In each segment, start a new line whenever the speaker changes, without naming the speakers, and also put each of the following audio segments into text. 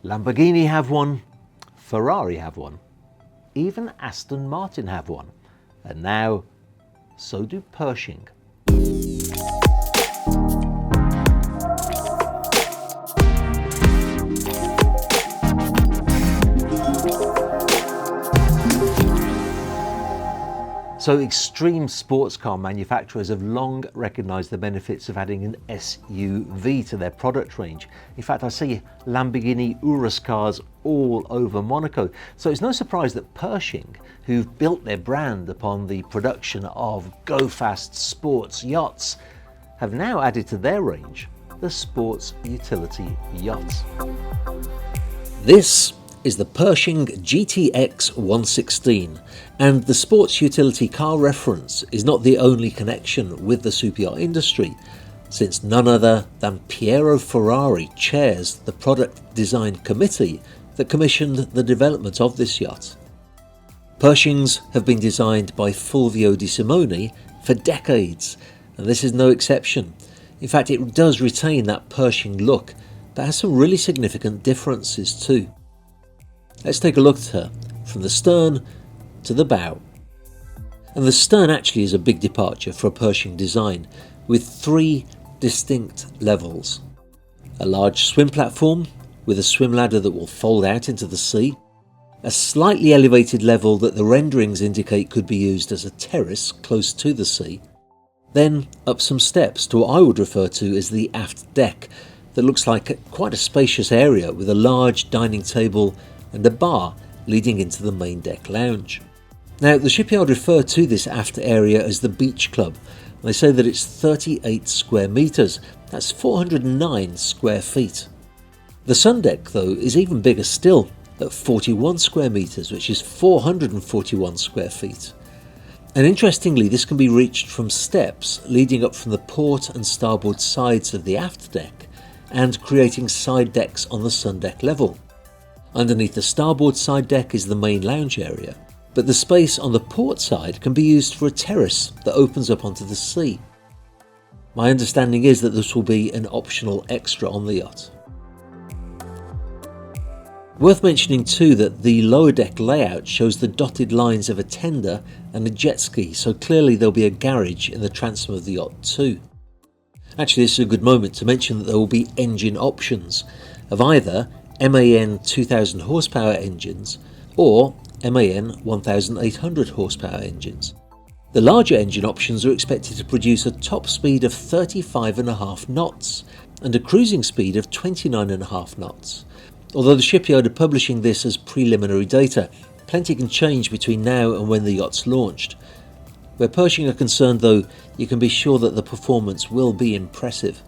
Lamborghini have one, Ferrari have one, even Aston Martin have one, and now so do Pershing. So extreme sports car manufacturers have long recognised the benefits of adding an SUV to their product range. In fact, I see Lamborghini Urus cars all over Monaco. So it's no surprise that Pershing, who've built their brand upon the production of go-fast sports yachts, have now added to their range the sports utility yacht. This is the Pershing GTX116, and the sports utility car reference is not the only connection with the superyacht industry, since none other than Piero Ferrari chairs the product design committee that commissioned the development of this yacht. Pershings have been designed by Fulvio Di Simone for decades, and this is no exception. In fact, it does retain that Pershing look, but has some really significant differences too. Let's take a look at her, from the stern to the bow. And the stern actually is a big departure for a Pershing design, with three distinct levels. A large swim platform with a swim ladder that will fold out into the sea, a slightly elevated level that the renderings indicate could be used as a terrace close to the sea, then up some steps to what I would refer to as the aft deck, that looks like quite a spacious area with a large dining table and a bar leading into the main deck lounge. Now, the shipyard refer to this aft area as the Beach Club. They say that it's 38 square metres, that's 409 square feet. The sun deck, though, is even bigger still, at 41 square metres, which is 441 square feet. And interestingly, this can be reached from steps leading up from the port and starboard sides of the aft deck and creating side decks on the sun deck level. Underneath the starboard side deck is the main lounge area, but the space on the port side can be used for a terrace that opens up onto the sea. My understanding is that this will be an optional extra on the yacht. Worth mentioning too that the lower deck layout shows the dotted lines of a tender and a jet ski, so clearly there'll be a garage in the transom of the yacht too. Actually, this is a good moment to mention that there will be engine options of either MAN 2000 horsepower engines or MAN 1800 horsepower engines. The larger engine options are expected to produce a top speed of 35.5 knots and a cruising speed of 29.5 knots. Although the shipyard are publishing this as preliminary data, plenty can change between now and when the yacht's launched. Where Pershing are concerned though, you can be sure that the performance will be impressive.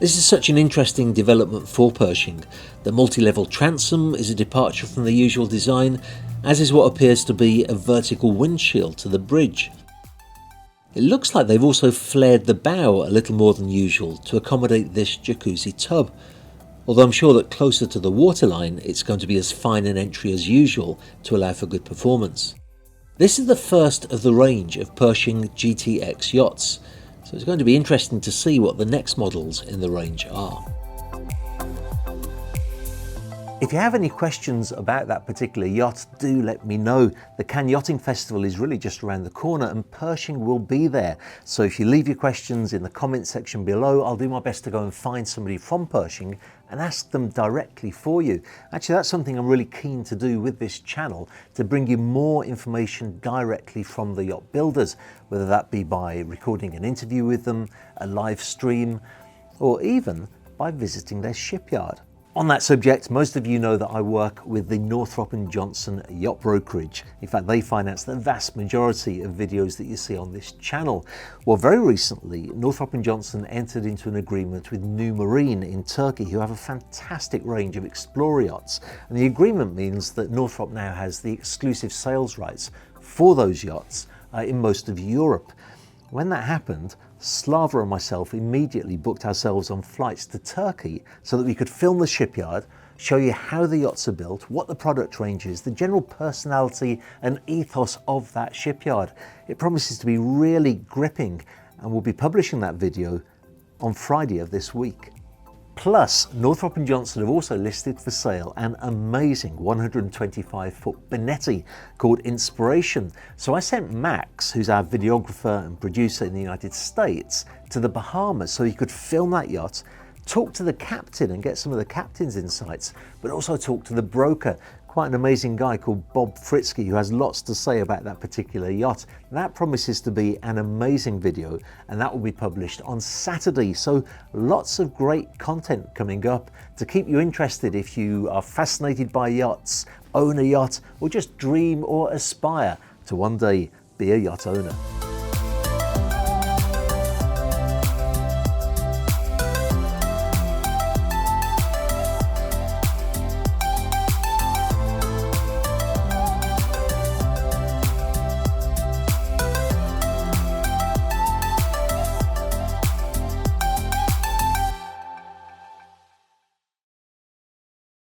This is such an interesting development for Pershing. The multi-level transom is a departure from the usual design, as is what appears to be a vertical windshield to the bridge. It looks like they've also flared the bow a little more than usual to accommodate this jacuzzi tub, although I'm sure that closer to the waterline it's going to be as fine an entry as usual to allow for good performance. This is the first of the range of Pershing GTX yachts, so it's going to be interesting to see what the next models in the range are. If you have any questions about that particular yacht, do let me know. The Cannes Yachting Festival is really just around the corner and Pershing will be there. So if you leave your questions in the comment section below, I'll do my best to go and find somebody from Pershing and ask them directly for you. Actually, that's something I'm really keen to do with this channel, to bring you more information directly from the yacht builders, whether that be by recording an interview with them, a live stream, or even by visiting their shipyard. On that subject, most of you know that I work with the Northrop & Johnson Yacht Brokerage. In fact, they finance the vast majority of videos that you see on this channel. Well, very recently, Northrop & Johnson entered into an agreement with New Marine in Turkey, who have a fantastic range of explorer yachts. And the agreement means that Northrop now has the exclusive sales rights for those yachts in most of Europe. When that happened, Slava and myself immediately booked ourselves on flights to Turkey so that we could film the shipyard, show you how the yachts are built, what the product range is, the general personality and ethos of that shipyard. It promises to be really gripping, and we'll be publishing that video on Friday of this week. Plus, Northrop & Johnson have also listed for sale an amazing 125-foot Benetti called Inspiration. So I sent Max, who's our videographer and producer in the United States, to the Bahamas so he could film that yacht, talk to the captain and get some of the captain's insights, but also talk to the broker, quite an amazing guy called Bob Fritsky, who has lots to say about that particular yacht. That promises to be an amazing video, and that will be published on Saturday. So lots of great content coming up to keep you interested if you are fascinated by yachts, own a yacht, or just dream or aspire to one day be a yacht owner.